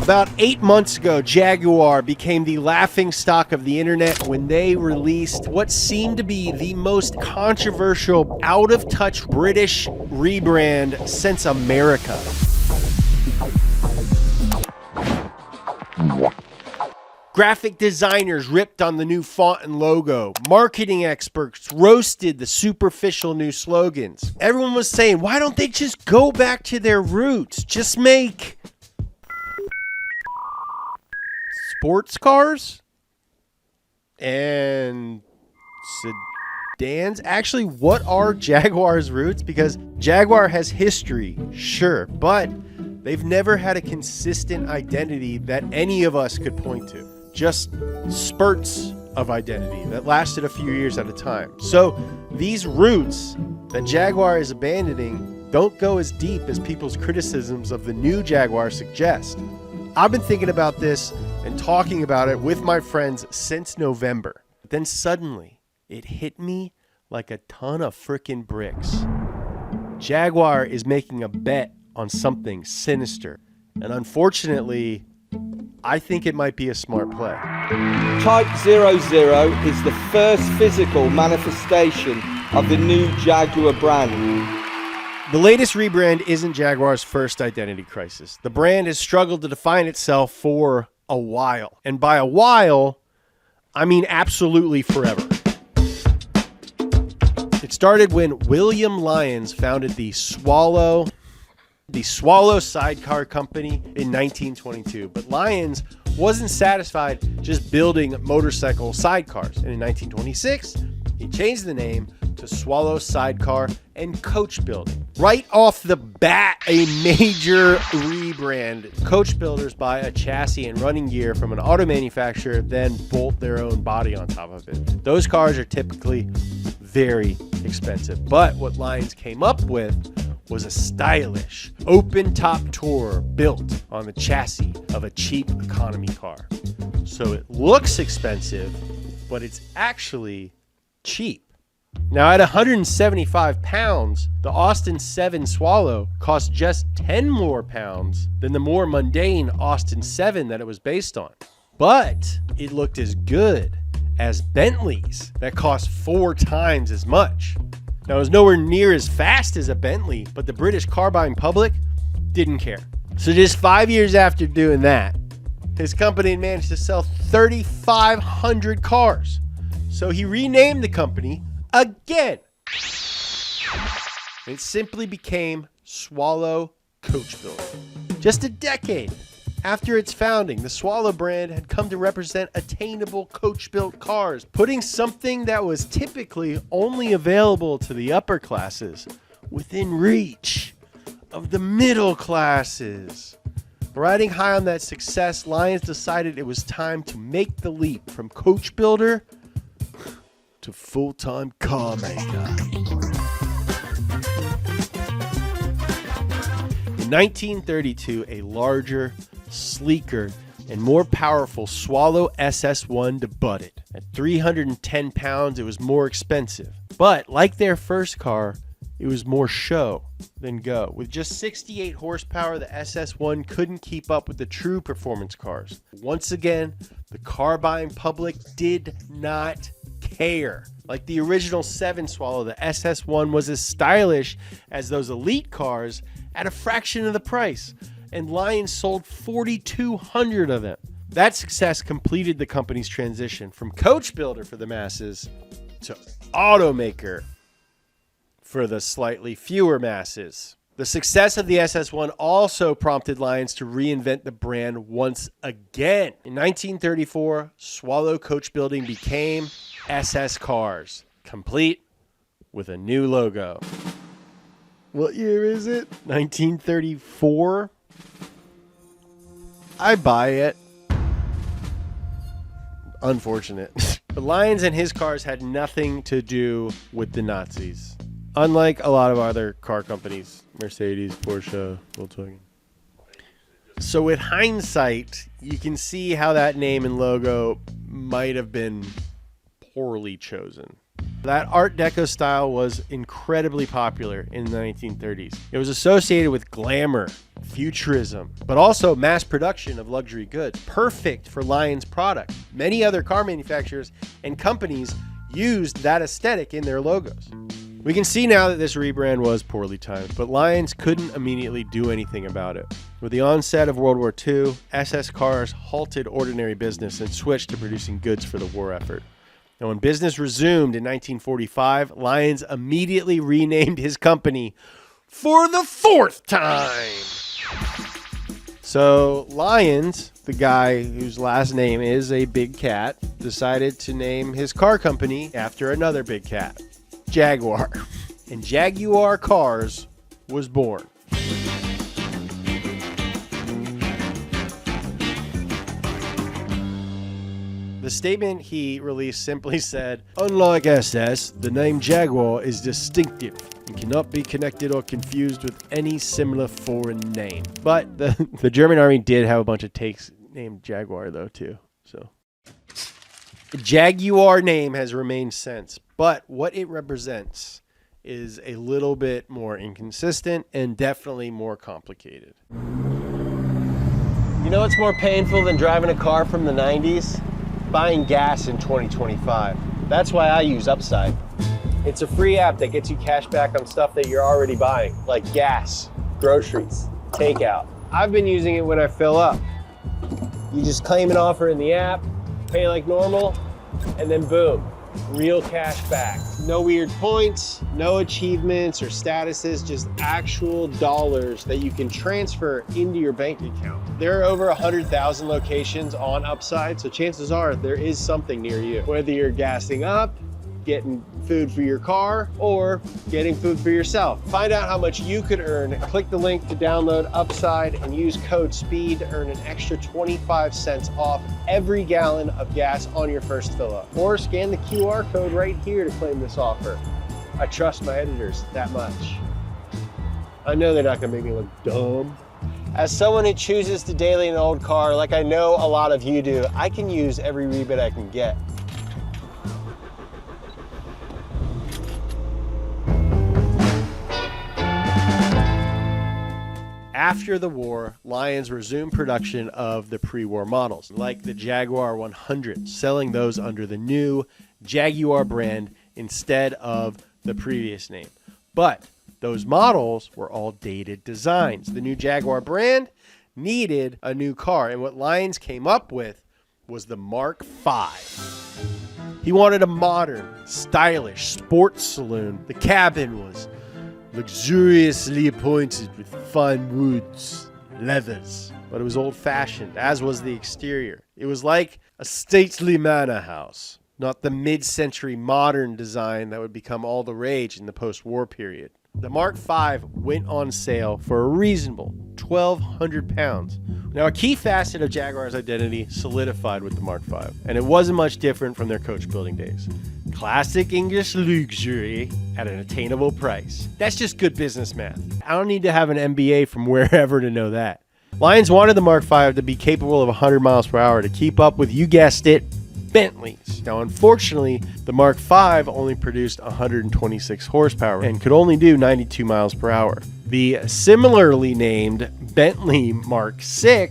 About 8 months ago, Jaguar became the laughingstock of the internet when they released what seemed to be the most controversial, out-of-touch British rebrand since America. Graphic designers ripped on the new font and logo. Marketing experts roasted the superficial new slogans. Everyone was saying, why don't they just go back to their roots? Just make sports cars and sedans. Actually, what are Jaguar's roots? Because Jaguar has history, sure, but they've never had a consistent identity that any of us could point to. Just spurts of identity that lasted a few years at a time. So these roots that Jaguar is abandoning don't go as deep as people's criticisms of the new Jaguar suggest. I've been thinking about this and talking about it with my friends since November. Then suddenly, it hit me like a ton of frickin' bricks. Jaguar is making a bet on something sinister. And unfortunately, I think it might be a smart play. Type 00 is the first physical manifestation of the new Jaguar brand. The latest rebrand isn't Jaguar's first identity crisis. The brand has struggled to define itself for a while. And by a while, I mean absolutely forever. It started when William Lyons founded the Swallow Sidecar Company in 1922. But Lyons wasn't satisfied just building motorcycle sidecars. And in 1926, he changed the name to Swallow Sidecar and Coach Building. Right off the bat, a major rebrand. Coach builders buy a chassis and running gear from an auto manufacturer, then bolt their own body on top of it. Those cars are typically very expensive. But what Lyons came up with was a stylish, open-top tour built on the chassis of a cheap economy car. So it looks expensive, but it's actually cheap. Now, at 175 pounds, the Austin 7 Swallow cost just 10 more pounds than the more mundane Austin 7 that it was based on. But it looked as good as Bentleys that cost 4 times as much. Now, it was nowhere near as fast as a Bentley, but the British car buying public didn't care. So just 5 years after doing that, his company managed to sell 3,500 cars. So he renamed the company again. It simply became Swallow Coach Building. Just a decade after its founding, the Swallow brand had come to represent attainable coach-built cars, putting something that was typically only available to the upper classes within reach of the middle classes. Riding high on that success, Lyons decided it was time to make the leap from coach builder to full-time car maker. In 1932, a larger, sleeker, and more powerful Swallow SS1 debuted. At 310 pounds, it was more expensive. But like their first car, it was more show than go. With just 68 horsepower, the SS1 couldn't keep up with the true performance cars. Once again, the car buying public did not care. Like the original 7 Swallow, the SS1 was as stylish as those elite cars at a fraction of the price, and Lyons sold 4,200 of them. That success completed the company's transition from coach builder for the masses to automaker for the slightly fewer masses. The success of the SS1 also prompted Lyons to reinvent the brand once again. In 1934, Swallow Coach Building became SS Cars, complete with a new logo. What year is it? 1934? I buy it. Unfortunate. But Lyons and his cars had nothing to do with the Nazis. Unlike a lot of other car companies, Mercedes, Porsche, Volkswagen. So with hindsight, you can see how that name and logo might have been poorly chosen. That Art Deco style was incredibly popular in the 1930s. It was associated with glamour, futurism, but also mass production of luxury goods, perfect for Lion's product. Many other car manufacturers and companies used that aesthetic in their logos. We can see now that this rebrand was poorly timed, but Lions couldn't immediately do anything about it. With the onset of World War II, SS cars halted ordinary business and switched to producing goods for the war effort. Now, when business resumed in 1945, Lions immediately renamed his company for the 4th time. So Lions, the guy whose last name is a big cat, decided to name his car company after another big cat, Jaguar. And Jaguar Cars was born. The statement he released simply said, "Unlike SS, the name Jaguar is distinctive and cannot be connected or confused with any similar foreign name." But the German army did have a bunch of tanks named Jaguar, though, too. So the Jaguar name has remained since, but what it represents is a little bit more inconsistent and definitely more complicated. You know what's more painful than driving a car from the 90s? Buying gas in 2025. That's why I use Upside. It's a free app that gets you cash back on stuff that you're already buying, like gas, groceries, takeout. I've been using it when I fill up. You just claim an offer in the app, pay like normal, and then boom, real cash back. No weird points, no achievements or statuses, just actual dollars that you can transfer into your bank account. There are over 100,000 locations on Upside, so chances are there is something near you. Whether you're gassing up, getting food for your car, or getting food for yourself. Find out how much you could earn. Click the link to download Upside and use code SPEED to earn an extra 25 cents off every gallon of gas on your first fill up. Or scan the QR code right here to claim this offer. I trust my editors that much. I know they're not gonna make me look dumb. As someone who chooses to daily an old car, like I know a lot of you do, I can use every rebate I can get. After the war, Lions resumed production of the pre-war models, like the Jaguar 100, selling those under the new Jaguar brand instead of the previous name. But those models were all dated designs. The new Jaguar brand needed a new car, and what Lions came up with was the Mark V. He wanted a modern, stylish sports saloon. The cabin was luxuriously appointed with fine woods, leathers, but it was old-fashioned, as was the exterior. It was like a stately manor house, not the mid-century modern design that would become all the rage in the post-war period. The Mark V went on sale for a reasonable £1,200. Now, a key facet of Jaguar's identity solidified with the Mark V, and it wasn't much different from their coach building days. Classic English luxury at an attainable price. That's just good business math. I don't need to have an MBA from wherever to know that. Lions wanted the Mark V to be capable of 100 miles per hour to keep up with, you guessed it, Bentleys. Now, unfortunately, the Mark V only produced 126 horsepower and could only do 92 miles per hour. The similarly named Bentley Mark VI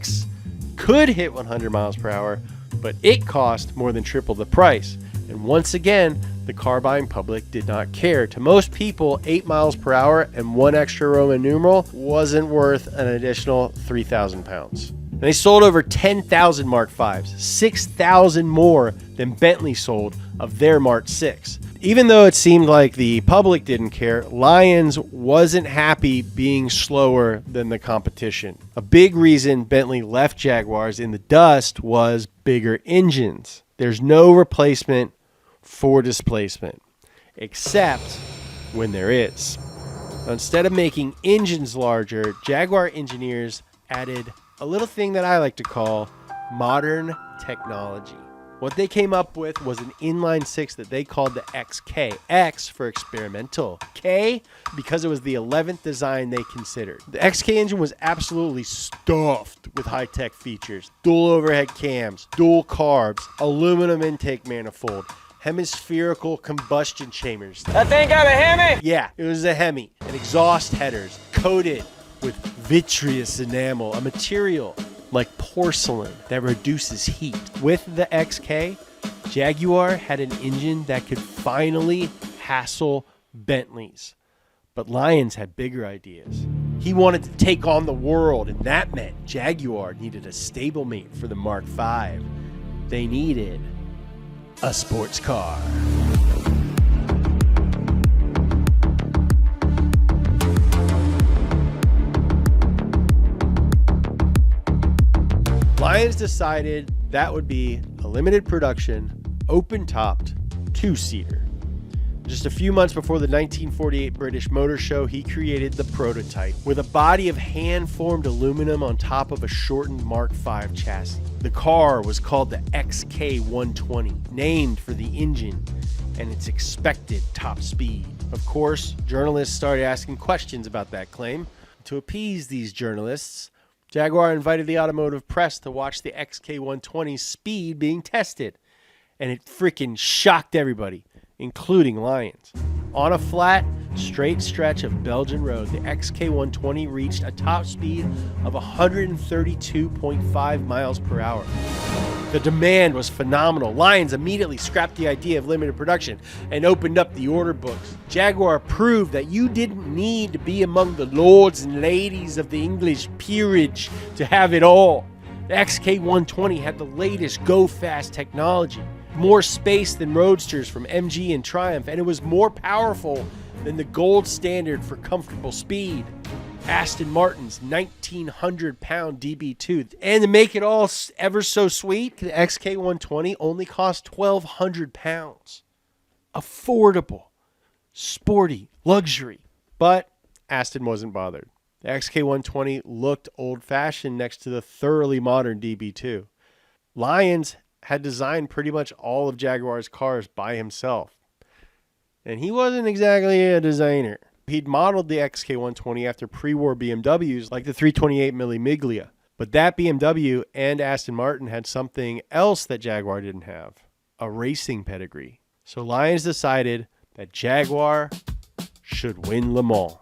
could hit 100 miles per hour, but it cost more than triple the price. And once again, the car buying public did not care. To most people, 8 miles per hour and one extra Roman numeral wasn't worth an additional 3,000 pounds. And they sold over 10,000 Mark Vs, 6,000 more than Bentley sold of their Mark VI. Even though it seemed like the public didn't care, Lions wasn't happy being slower than the competition. A big reason Bentley left Jaguars in the dust was bigger engines. There's no replacement for displacement, except when there is. Instead of making engines larger, Jaguar engineers added a little thing that I like to call modern technology. What they came up with was an inline six that they called the XK. X for experimental. K because it was the 11th design they considered. The XK engine was absolutely stuffed with high-tech features. Dual overhead cams, dual carbs, aluminum intake manifold, hemispherical combustion chambers. That thing got a Hemi? Yeah, it was a Hemi. And exhaust headers coated with vitreous enamel, a material like porcelain that reduces heat. With the XK, Jaguar had an engine that could finally hassle Bentleys. But Lyons had bigger ideas. He wanted to take on the world, and that meant Jaguar needed a stablemate for the Mark V. They needed a sports car. Lyons decided that would be a limited production, open-topped, two-seater. Just a few months before the 1948 British Motor Show, he created the prototype with a body of hand-formed aluminum on top of a shortened Mark V chassis. The car was called the XK120, named for the engine and its expected top speed. Of course, journalists started asking questions about that claim. To appease these journalists, Jaguar invited the automotive press to watch the XK120's speed being tested, and it freaking shocked everybody, including Lyons. On a flat, straight stretch of Belgian road, the XK120 reached a top speed of 132.5 miles per hour. The demand was phenomenal. Lyons immediately scrapped the idea of limited production and opened up the order books. Jaguar proved that you didn't need to be among the lords and ladies of the English peerage to have it all. The XK120 had the latest go-fast technology, more space than roadsters from MG and Triumph, and it was more powerful than the gold standard for comfortable speed, Aston Martin's 1,900-pound DB2. And to make it all ever so sweet, the XK120 only cost 1,200 pounds. Affordable, sporty, luxury. But Aston wasn't bothered. The XK120 looked old-fashioned next to the thoroughly modern DB2. Lyons had designed pretty much all of Jaguar's cars by himself. And he wasn't exactly a designer. He'd modeled the XK120 after pre-war BMWs like the 328 Mille Miglia. But that BMW and Aston Martin had something else that Jaguar didn't have, a racing pedigree. So Lyons decided that Jaguar should win Le Mans.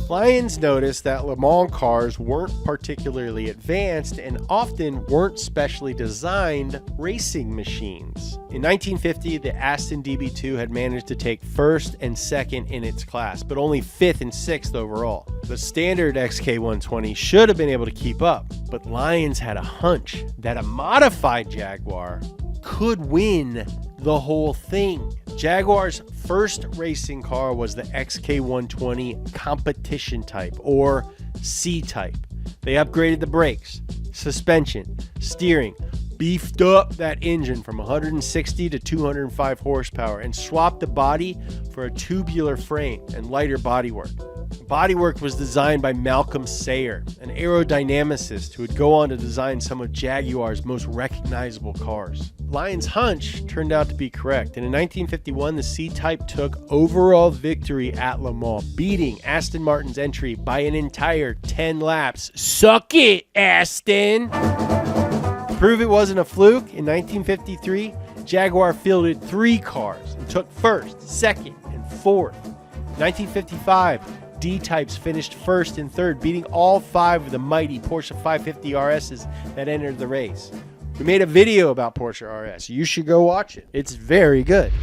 Lyons noticed that Le Mans cars weren't particularly advanced and often weren't specially designed racing machines. In 1950, the Aston DB2 had managed to take first and second in its class, but only fifth and sixth overall. The standard XK120 should have been able to keep up, but Lyons had a hunch that a modified Jaguar could win the whole thing. Jaguar's first racing car was the XK120 Competition Type, or C-Type. They upgraded the brakes, suspension, steering, beefed up that engine from 160 to 205 horsepower, and swapped the body for a tubular frame and lighter bodywork. The bodywork was designed by Malcolm Sayer, an aerodynamicist who would go on to design some of Jaguar's most recognizable cars. Lyons' hunch turned out to be correct, and in 1951, the C-Type took overall victory at Le Mans, beating Aston Martin's entry by an entire 10 laps. Suck it, Aston! To prove it wasn't a fluke, in 1953, Jaguar fielded 3 cars and took first, second, and fourth. In 1955, D-Types finished first and third, beating all 5 of the mighty Porsche 550 RSs that entered the race. We made a video about Porsche RS. You should go watch it. It's very good.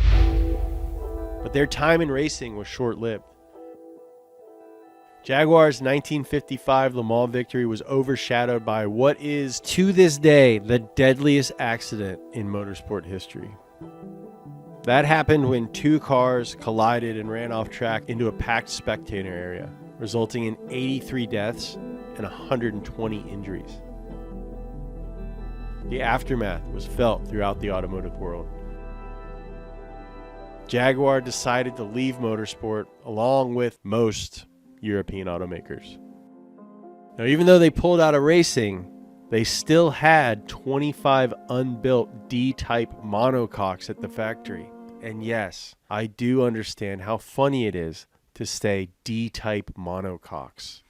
But their time in racing was short-lived. Jaguar's 1955 Le Mans victory was overshadowed by what is, to this day, the deadliest accident in motorsport history. That happened when 2 cars collided and ran off track into a packed spectator area, resulting in 83 deaths and 120 injuries. The aftermath was felt throughout the automotive world. Jaguar decided to leave motorsport along with most European automakers. Now, even though they pulled out of racing, they still had 25 unbuilt D-type monocoques at the factory. And yes, I do understand how funny it is to say D-type monocoques.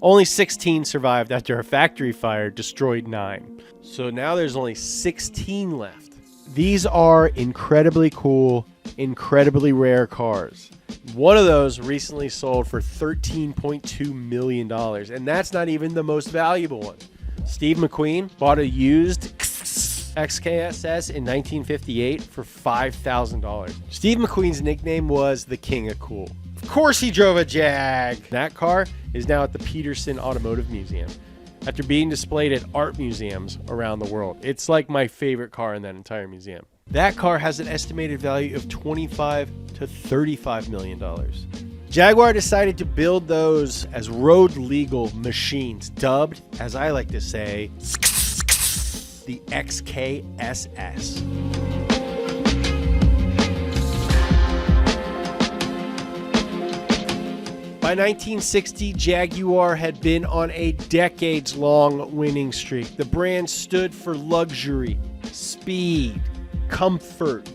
Only 16 survived after a factory fire destroyed 9. So now there's only 16 left. These are incredibly cool, incredibly rare cars. One of those recently sold for $13.2 million, and that's not even the most valuable one. Steve McQueen bought a used XKSS in 1958 for $5,000. Steve McQueen's nickname was the King of Cool. Of course he drove a Jag. That car is now at the Peterson Automotive Museum after being displayed at art museums around the world. It's like my favorite car in that entire museum. That car has an estimated value of $25 to $35 million. Jaguar decided to build those as road legal machines, dubbed, as I like to say, the XKSS. By 1960, Jaguar had been on a decades-long winning streak. The brand stood for luxury, speed, comfort,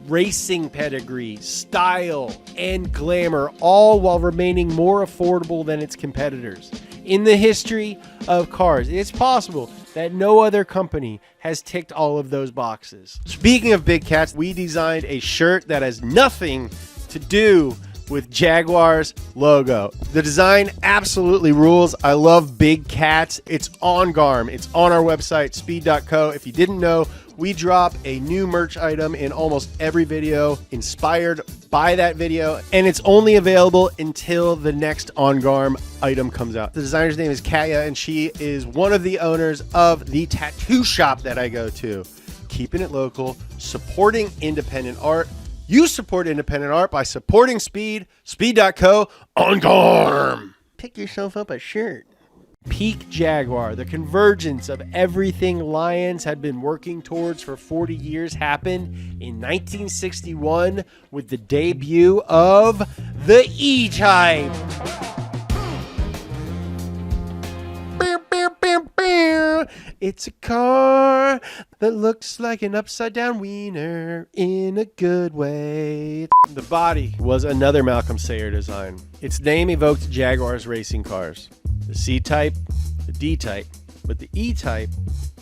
racing pedigree, style, and glamour, all while remaining more affordable than its competitors. In the history of cars, it's possible that no other company has ticked all of those boxes. Speaking of big cats, we designed a shirt that has nothing to do with Jaguar's logo. The design absolutely rules. I love big cats. It's on Garm. It's on our website, speed.co. If you didn't know, we drop a new merch item in almost every video inspired by that video, and it's only available until the next On Garm item comes out. The designer's name is Kaya, and she is one of the owners of the tattoo shop that I go to. Keeping it local, supporting independent art. You support independent art by supporting Speed, speed.co, On Garm. Pick yourself up a shirt. Peak Jaguar, the convergence of everything Lions had been working towards for 40 years, happened in 1961 with the debut of the E-Type. It's a car that looks like an upside-down wiener in a good way. The body was another Malcolm Sayer design. Its name evoked Jaguar's racing cars. The C-Type, the D-Type, but the E-Type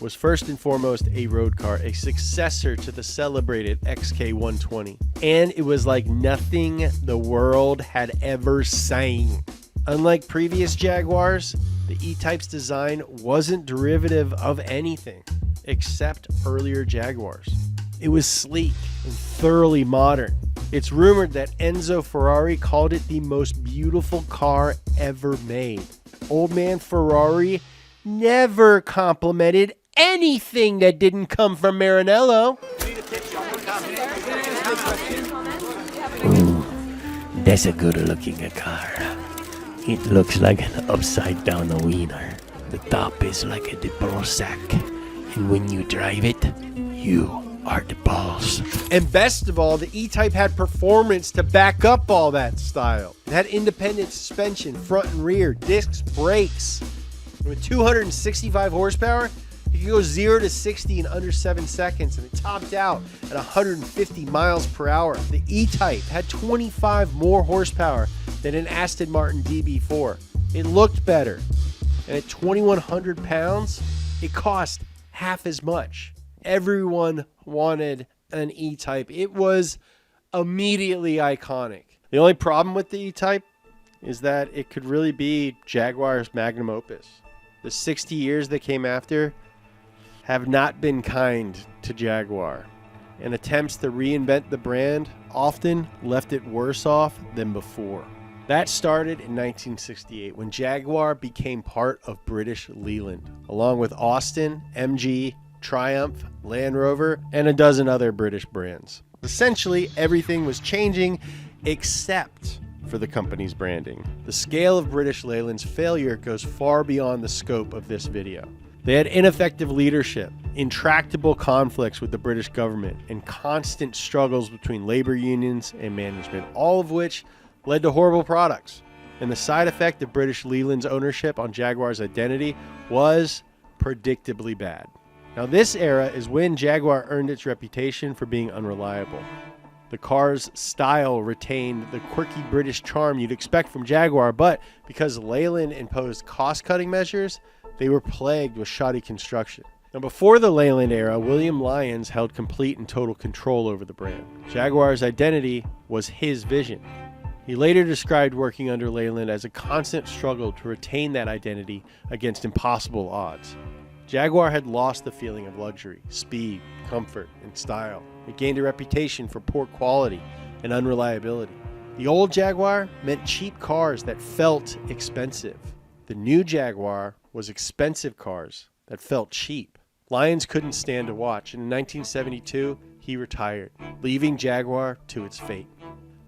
was first and foremost a road car, a successor to the celebrated XK120. And it was like nothing the world had ever seen. Unlike previous Jaguars, the E-Type's design wasn't derivative of anything except earlier Jaguars. It was sleek and thoroughly modern. It's rumored that Enzo Ferrari called it the most beautiful car ever made. Old man Ferrari never complimented anything that didn't come from Maranello. Ooh, that's a good looking car. It looks like an upside down wiener. The top is like a diplo sack. And when you drive it, you are the balls. And best of all, the E-Type had performance to back up all that style. It had independent suspension, front and rear, discs, brakes. With 265 horsepower, it could go 0 to 60 in under 7 seconds, and it topped out at 150 miles per hour. The E-Type had 25 more horsepower than an Aston Martin DB4. It looked better, and at 2,100 pounds, it cost half as much. Everyone wanted an E-Type. It was immediately iconic. The only problem with the E-Type is that it could really be Jaguar's magnum opus. The 60 years that came after have not been kind to Jaguar, and attempts to reinvent the brand often left it worse off than before. That started in 1968 when Jaguar became part of British Leyland, along with Austin, MG, Triumph, Land Rover, and a dozen other British brands. Essentially, everything was changing except for the company's branding. The scale of British Leyland's failure goes far beyond the scope of this video. They had ineffective leadership, intractable conflicts with the British government, and constant struggles between labor unions and management, all of which led to horrible products. And the side effect of British Leyland's ownership on Jaguar's identity was predictably bad. Now, this era is when Jaguar earned its reputation for being unreliable. The car's style retained the quirky British charm you'd expect from Jaguar, but because Leyland imposed cost-cutting measures, they were plagued with shoddy construction. Now, before the Leyland era, William Lyons held complete and total control over the brand. Jaguar's identity was his vision. He later described working under Leyland as a constant struggle to retain that identity against impossible odds. Jaguar had lost the feeling of luxury, speed, comfort, and style. It gained a reputation for poor quality and unreliability. The old Jaguar meant cheap cars that felt expensive. The new Jaguar was expensive cars that felt cheap. Lyons couldn't stand to watch, and in 1972, he retired, leaving Jaguar to its fate.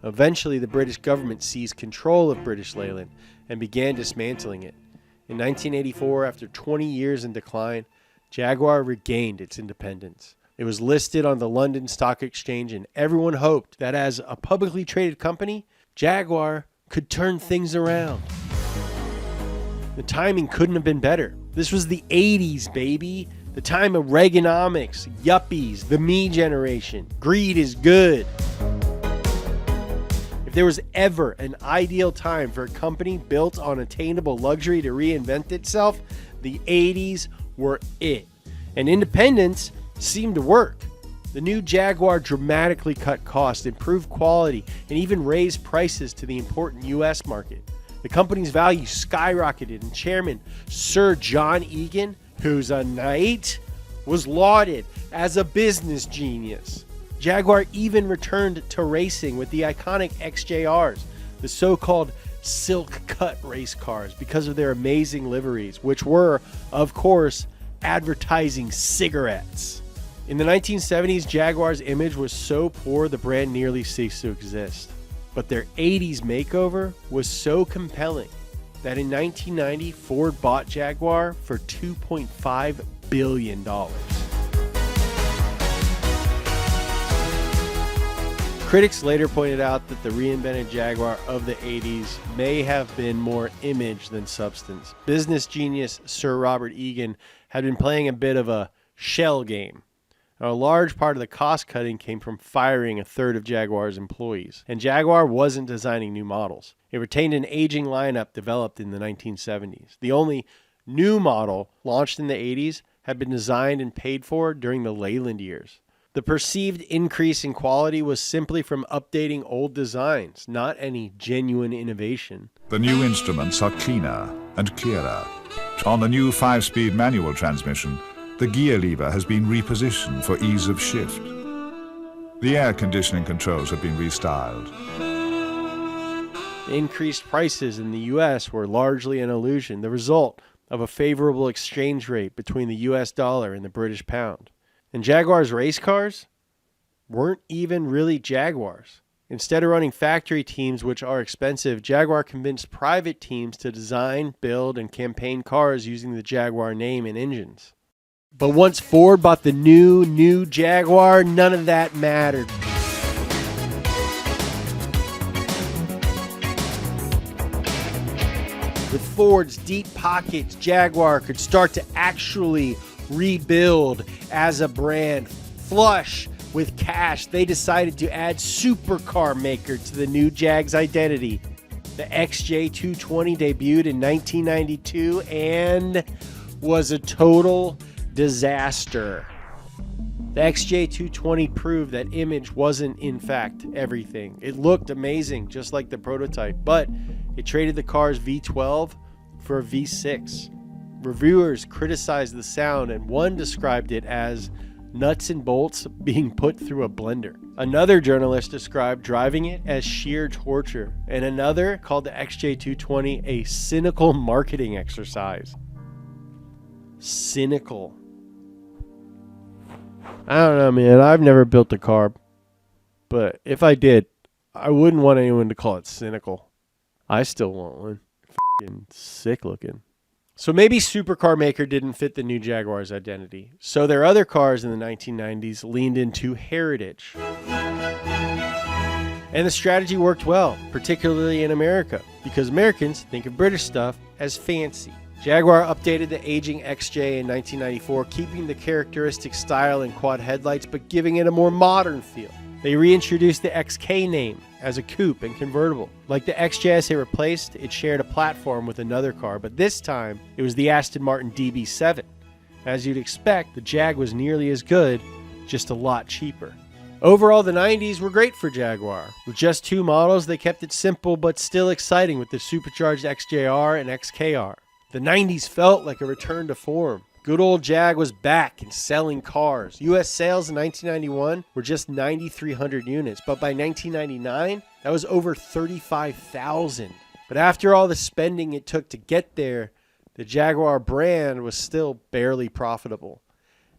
Eventually, the British government seized control of British Leyland and began dismantling it. In 1984, after 20 years in decline, Jaguar regained its independence. It was listed on the London Stock Exchange, and everyone hoped that as a publicly traded company, Jaguar could turn things around. The timing couldn't have been better. This was the 80s, baby. The time of Reaganomics, yuppies, the me generation. Greed is good. If there was ever an ideal time for a company built on attainable luxury to reinvent itself, the 80s were it. And independence seemed to work. The new Jaguar dramatically cut costs, improved quality, and even raised prices to the important U.S. market. The company's value skyrocketed, and chairman Sir John Egan, who's a knight, was lauded as a business genius. Jaguar even returned to racing with the iconic XJRs, the so-called silk-cut race cars, because of their amazing liveries, which were, of course, advertising cigarettes. In the 1970s, Jaguar's image was so poor the brand nearly ceased to exist. But their 80s makeover was so compelling that in 1990, Ford bought Jaguar for $2.5 billion. Critics later pointed out that the reinvented Jaguar of the 80s may have been more image than substance. Business genius Sir Robert Egan had been playing a bit of a shell game. Now, a large part of the cost cutting came from firing a third of Jaguar's employees, and Jaguar wasn't designing new models. It retained an aging lineup developed in the 1970s. The only new model launched in the 80s had been designed and paid for during the Leyland years. The perceived increase in quality was simply from updating old designs, not any genuine innovation. The new instruments are cleaner and clearer. On the new 5-speed manual transmission, the gear lever has been repositioned for ease of shift. The air conditioning controls have been restyled. The increased prices in the U.S. were largely an illusion, the result of a favorable exchange rate between the U.S. dollar and the British pound. And Jaguar's race cars weren't even really Jaguars. Instead of running factory teams, which are expensive, Jaguar convinced private teams to design, build, and campaign cars using the Jaguar name and engines. But once Ford bought the new Jaguar, none of that mattered. With Ford's deep pockets, Jaguar could start to actually rebuild as a brand. Flush with cash, they decided to add supercar maker to the new Jag's identity. The XJ220 debuted in 1992 and was a total disaster. The XJ220 proved that image wasn't in fact everything. It looked amazing, just like the prototype, but it traded the car's V12 for a V6. Reviewers criticized the sound, and one described it as nuts and bolts being put through a blender. Another journalist described driving it as sheer torture, and another called the XJ220 a cynical marketing exercise. Cynical. I don't know, man. I've never built a car, but if I did, I wouldn't want anyone to call it cynical. I still want one. F***ing sick looking. So maybe supercar maker didn't fit the new Jaguar's identity. So their other cars in the 1990s leaned into heritage. And the strategy worked well, particularly in America, because Americans think of British stuff as fancy. Jaguar updated the aging XJ in 1994, keeping the characteristic style and quad headlights, but giving it a more modern feel. They reintroduced the XK name as a coupe and convertible. Like the XJS it replaced, it shared a platform with another car, but this time it was the Aston Martin DB7. As you'd expect, the Jag was nearly as good, just a lot cheaper. Overall, the 90s were great for Jaguar. With just 2 models, they kept it simple but still exciting with the supercharged XJR and XKR. The 90s felt like a return to form. Good old Jag was back and selling cars. US sales in 1991 were just 9,300 units, but by 1999, that was over 35,000. But after all the spending it took to get there, the Jaguar brand was still barely profitable.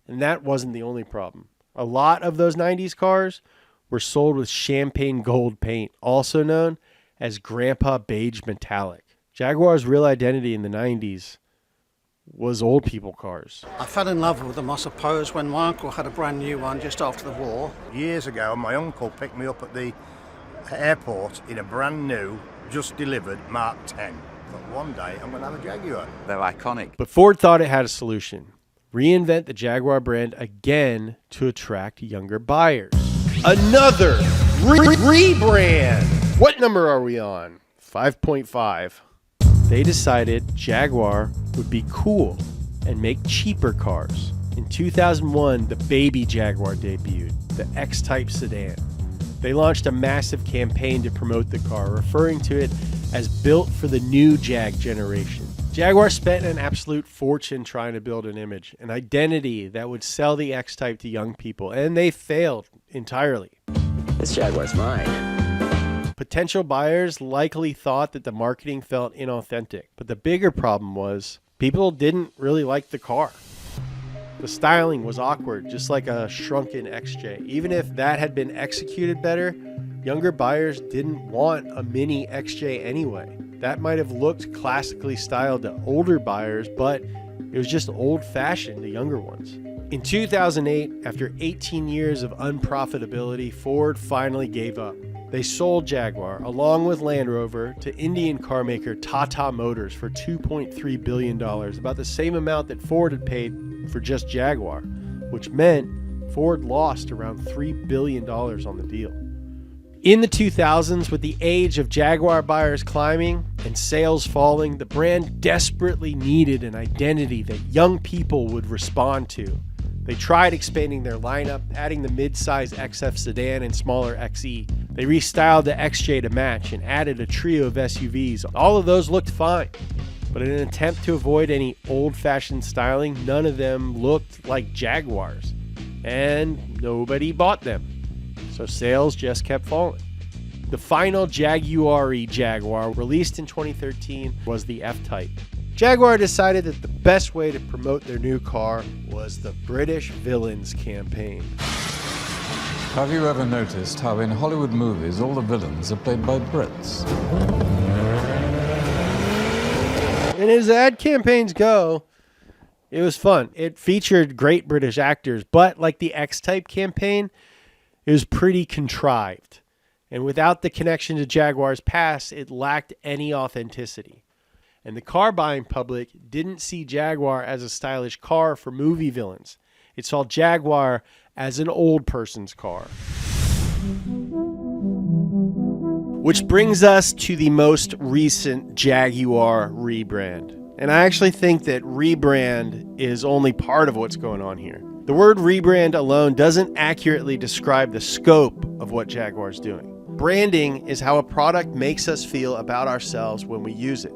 And that wasn't the only problem. A lot of those 90s cars were sold with champagne gold paint, also known as Grandpa Beige Metallic. Jaguar's real identity in the 90s was old people cars. I fell in love with them, I suppose, when my uncle had a brand new one just after the war. Years ago, my uncle picked me up at the airport in a brand new, just delivered Mark 10. But one day, I'm going to have a Jaguar. They're iconic. But Ford thought it had a solution. Reinvent the Jaguar brand again to attract younger buyers. Another rebrand. What number are we on? 5.5. They decided Jaguar would be cool and make cheaper cars. In 2001, the baby Jaguar debuted, the X-Type sedan. They launched a massive campaign to promote the car, referring to it as built for the new Jag generation. Jaguar spent an absolute fortune trying to build an image, an identity that would sell the X-Type to young people, and they failed entirely. This Jaguar's mine. Potential buyers likely thought that the marketing felt inauthentic, but the bigger problem was people didn't really like the car. The styling was awkward, just like a shrunken XJ. Even if that had been executed better, younger buyers didn't want a mini XJ anyway. That might have looked classically styled to older buyers, but it was just old-fashioned to younger ones. In 2008, after 18 years of unprofitability, Ford finally gave up. They sold Jaguar, along with Land Rover, to Indian carmaker Tata Motors for $2.3 billion, about the same amount that Ford had paid for just Jaguar, which meant Ford lost around $3 billion on the deal. In the 2000s, with the age of Jaguar buyers climbing and sales falling, the brand desperately needed an identity that young people would respond to. They tried expanding their lineup, adding the mid-size XF sedan and smaller XE. They restyled the XJ to match and added a trio of SUVs. All of those looked fine, but in an attempt to avoid any old-fashioned styling, none of them looked like Jaguars, and nobody bought them. So sales just kept falling. The final Jaguar-y Jaguar, released in 2013, was the F-Type. Jaguar decided that the best way to promote their new car was the British Villains campaign. Have you ever noticed how in Hollywood movies all the villains are played by Brits? And as ad campaigns go, it was fun. It featured great British actors, but like the X-Type campaign, it was pretty contrived. And without the connection to Jaguar's past, it lacked any authenticity. And the car buying public didn't see Jaguar as a stylish car for movie villains. It saw Jaguar as an old person's car. Which brings us to the most recent Jaguar rebrand. And I actually think that rebrand is only part of what's going on here. The word rebrand alone doesn't accurately describe the scope of what Jaguar's doing. Branding is how a product makes us feel about ourselves when we use it.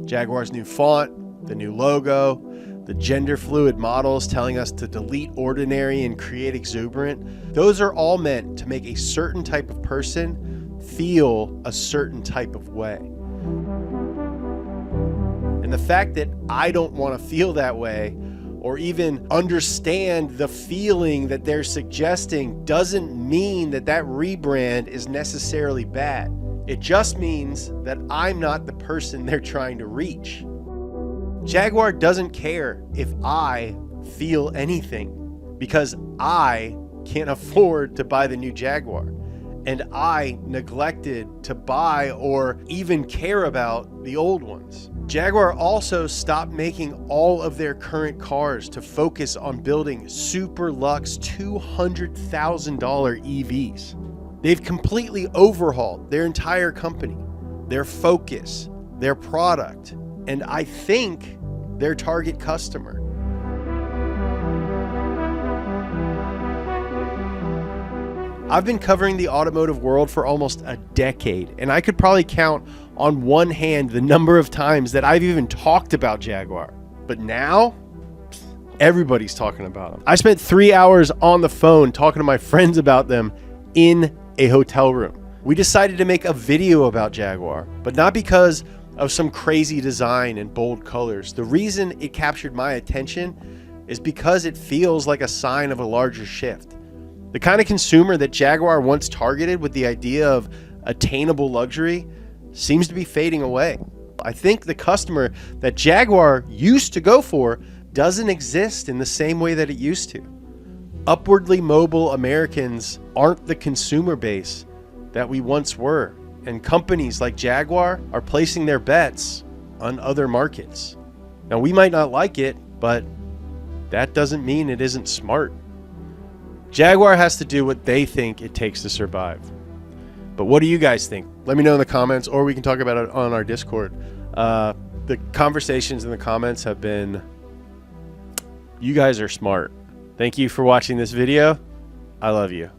Jaguar's new font, the new logo, the gender fluid models telling us to delete ordinary and create exuberant, those are all meant to make a certain type of person feel a certain type of way. And the fact that I don't want to feel that way or even understand the feeling that they're suggesting doesn't mean that that rebrand is necessarily bad. It just means that I'm not the person they're trying to reach. Jaguar doesn't care if I feel anything because I can't afford to buy the new Jaguar. And I neglected to buy or even care about the old ones. Jaguar also stopped making all of their current cars to focus on building super luxe $200,000 EVs. They've completely overhauled their entire company, their focus, their product, and I think their target customer. I've been covering the automotive world for almost a decade, and I could probably count on one hand the number of times that I've even talked about Jaguar. But now, everybody's talking about them. I spent 3 hours on the phone talking to my friends about them in a hotel room. We decided to make a video about Jaguar, but not because of some crazy design and bold colors. The reason it captured my attention is because it feels like a sign of a larger shift. The kind of consumer that Jaguar once targeted with the idea of attainable luxury seems to be fading away. I think the customer that Jaguar used to go for doesn't exist in the same way that it used to. Upwardly mobile Americans aren't the consumer base that we once were, and companies like Jaguar are placing their bets on other markets. Now, we might not like it, but that doesn't mean it isn't smart. Jaguar has to do what they think it takes to survive. But what do you guys think? Let me know in the comments, or we can talk about it on our Discord. The conversations in the comments have been, you guys are smart. Thank you for watching this video. I love you.